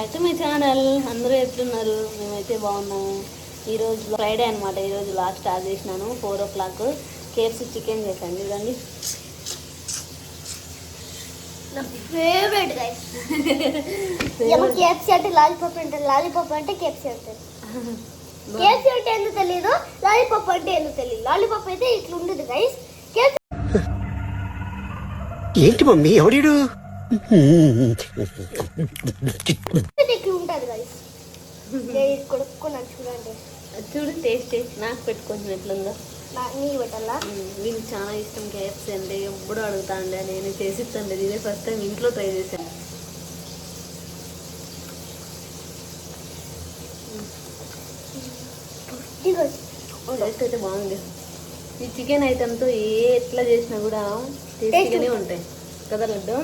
Back to my channel. అందరూ ఎట్లున్నారు? మేమైతే బాగున్నాము. ఈరోజు ఫ్రైడే అనమాట. ఈరోజు లాస్ట్ స్టార్ట్ చేసినాను 4 o'clock. KFC చికెన్ చేశాను చూడండి. నా ఫేవరెట్ గైస్. KFC అంటే లాలీపాప్ అంటే లాలీపాప్ అంటే KFC అంటే KFC అంటే ఎందుకు తెలియదు, లాలీపాప్ అంటే ఎందుకు తెలియదు. లాలీపాప్ అయితే ఇట్లా ఉండదు గైస్. ఏంటి మమ్మీ ఎవడు ఇట్లా ఉంటుంది గైస్. కొడుకున్నాను చూడండి. చూడు టేస్ట్ నాకు పెట్టుకుంటున్నా ఎట్లుందో. నీ పెట్టాలా? వీళ్ళకి చాలా ఇష్టం KFC అంటే. ఎప్పుడు అడుగుతాండే, నేను చేసి ఇస్తాను. ఇదే ఫస్ట్ టైం ఇంట్లో ట్రై చేశాను. టేస్ట్ అయితే బాగుంది. ఈ చికెన్ ఐటెంతో ఎట్లా చేసినా కూడా టేస్టీగానే ఉంటాయి కదా లడ్డు.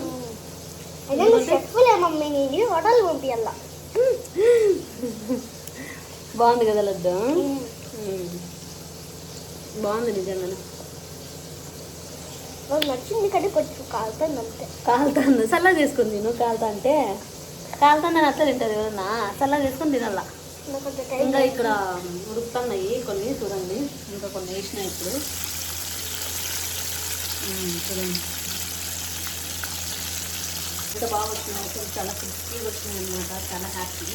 మమ్మీ నేను హోటల్ పంపించాలా. బాగుంది కదా లడ్డు. బాగుంది నిజంగానే. నచ్చింది కానీ కొంచెం కాలుతుంది అంతే. కాలుతాను చల్లగా చేసుకుని తిను. కాలుతాను అట్లా తింటుంది కదా, చల్లగా చేసుకొని తినాలా. ఇంకా ఇక్కడ ఉడుకుతున్నాయి కొన్ని చూడండి. ఇంకా కొన్ని వేసినాయి ఇప్పుడు చూడండి. ఇంకా బాగా వచ్చినాయి, చాలా క్రిస్పీగా వచ్చినాయి అనమాట. చాలా హ్యాపీ.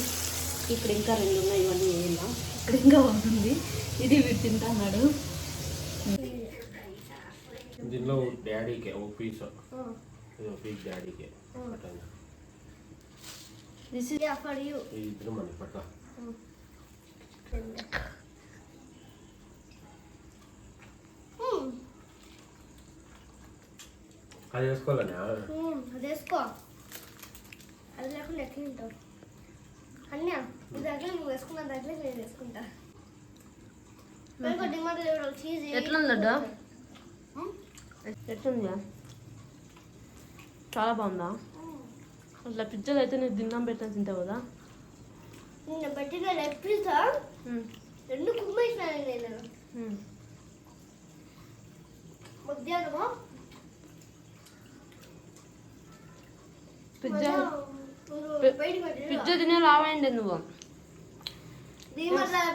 ఇప్పుడు ఇంకా 2 ఉన్నాయి, ఇవన్నీ వేయాలా. ఇక్కడ ఇంకా ఉంటుంది. ఇది వీడు తింటున్నాడు. దీనిలో డాడీకే ఒక పీస్, పీస్ డాడీకే. This is for you. ఇద్దరు మన పట్ల అది వేసుకోవాలని అది వేసుకో. అది లేకుండా ఎట్లా తింటావు అన్యా? ఈ దగ్గర నువ్వు వేసుకున్న దగ్గర నేను వేసుకుంటా. చీజ్ ఎట్లుంది లడ్డు? ఎట్లుందా? చాలా బాగుందా? అట్లా పిజ్జాలు అయితే నేను దిన్నం పెట్టాను తింటావు కదా. నిన్న పెట్టిన లెగ్ పిజ్జా 2 కుమ్మేసినాను నేను మధ్యాహ్నమా. పిజ్జా తినే రావాయండి నువ్వు.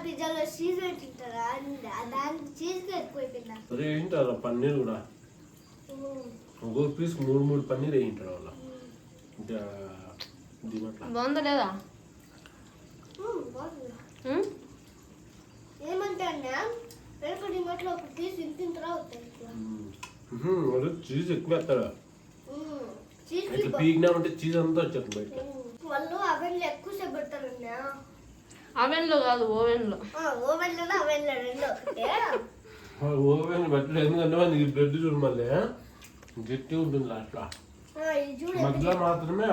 పిజ్జాలో చీజ్ పెట్టింటారా? దానికి చీజ్ ఎక్కువైపోయిందా? అదే వేయింటారు పన్నీర్ కూడా. ఒక్కొక్క పీస్ 3 పన్నీర్ వేయింటారు వాళ్ళ. బాగుందా లేదా? ఏమంటే అన్నా వెనక డిమార్ట్లో ఒక పీస్ ఇంతింతరా అవుతాయి. చీజ్ ఎక్కువ వేస్తాడు. ఇట్లా పీకినామంటే చీజ్ అంతా వచ్చేస్తుంది బయట. వాళ్ళు అవెన్లో ఎక్కువసేపు పెడతారన్నా. అవెన్లో కాదు, ఓవెన్లో. ఓవెన్లోనే అవెన్లో 2 ఒకటే. ఓవెన్ పెట్టలేదు, ఎందుకంటే మనకి బ్రెడ్ చూడు మళ్ళీ గట్టి ఉంటుంది అట్లా. మధ్యలో మాత్రమే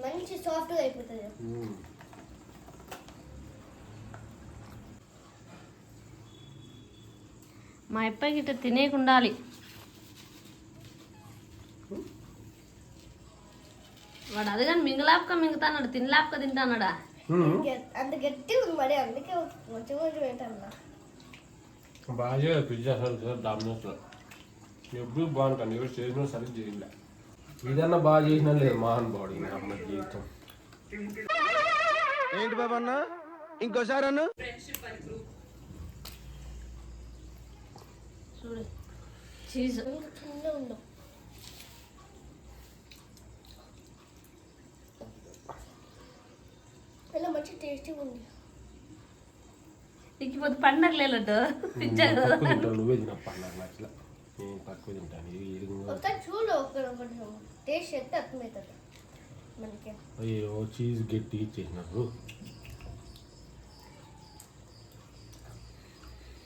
మంచి సాఫ్ట్గా అయిపోతుంది. మా అబ్బాయికి ఇట్లా తినేకుండాలి. వాడు అది కానీ మింగలాపక మింగుతాన్నాడు, తినలాపక తింటాన్నాడా. అంత గట్టి ఉంది మరి, అందుకే కొంచెం కొంచెం ఏంటన్నా. బాగా పిజ్జా సార్ డామినోస్లో ఎప్పుడు బాగుంటాను. ఎవరు చేసినా సరిగ్గా చేయలే. ఏదన్నా బాగా చేసినా లేదు మహానుభావుడు అమ్మ జీవితం. ఏంటి బాబా అన్న ఇంకోసారి అన్న చూడు చీజ్ ఉండవు. ఇలా మంచి టేస్టీగా ఉంది. నీకు ఇప్పుడు పండగ లేలట్టు పిజ్జా నువ్వే తిన పండుగ నచ్చలా, నేను తక్కువ తింటాను. ఒకసారి చూడు, ఒకటి టేస్ట్ చేస్తే అర్థమవుతుంది మనకి. అయ్యో చీజ్ గట్టి ఇచ్చేసినారు.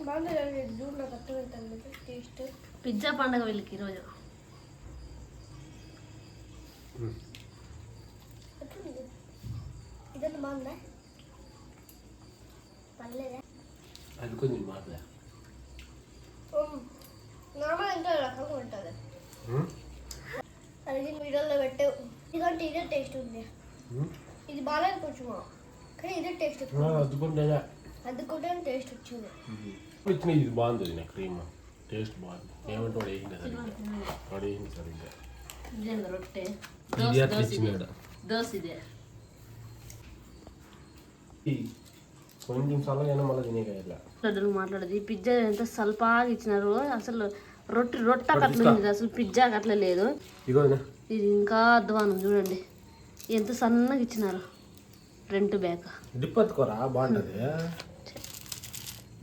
బాగుంది చూడు, నాకు అర్థమవుతుంది టేస్ట్. పిజ్జా పండగ వీళ్ళకి ఈరోజు. ఇదంతా బాగుందా? పర్లేదా? అది కొంచెం మాట్లా నార్మల్ ఎంత రకంగా ఉంటుంది. అది వీడియోలో పెట్టావు. ఇదంటే ఇదే టేస్ట్ ఉంది. ఇది బాగాలేదు కొంచెం, కానీ ఇదే టేస్ట్ అద్దుకుంటే టేస్ట్ వచ్చింది. ఇది బాగుంది. నా క్రీమ్ టేస్ట్ బాగుంది. ఏమంటే వాడు వేసింది సరిగ్గా, వాడు వేసింది సరిగ్గా. రొట్టె ఇది అట్లా ఇచ్చినాడు. దోశ ఇదే కొంచెం సలహా మళ్ళీ తినేకాయల లడ్డూలు మాట్లాడదు. ఈ పిజ్జా ఎంత సల్పాగా ఇచ్చినారు. అసలు రొట్టెకి అట్లా ఉంది, అసలు పిజ్జాకి అట్లా లేదు. ఇగో ఇది ఇంకా అధ్వానం చూడండి, ఎంత సన్నగా ఇచ్చినారు. ఫ్రంట్ బ్యాక్ డిప్ ఎత్తుకోరా బాగుంటుంది.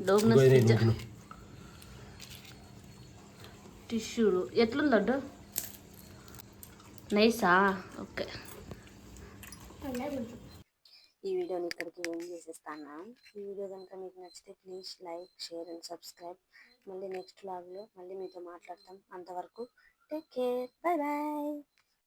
డోమినోస్ పిజ్జా టిష్యూలు ఎట్లుంది లడ్డు? నైసా? ఓకే. ఈ వీడియోని ఇక్కడికి ఏం చేసేస్తాను. ఈ వీడియో కనుక మీకు నచ్చితే please like, share and subscribe. మళ్ళీ నెక్స్ట్ వ్లాగ్లో మళ్ళీ మీతో మాట్లాడతాం. అంతవరకు టేక్ కేర్, బాయ్ బాయ్.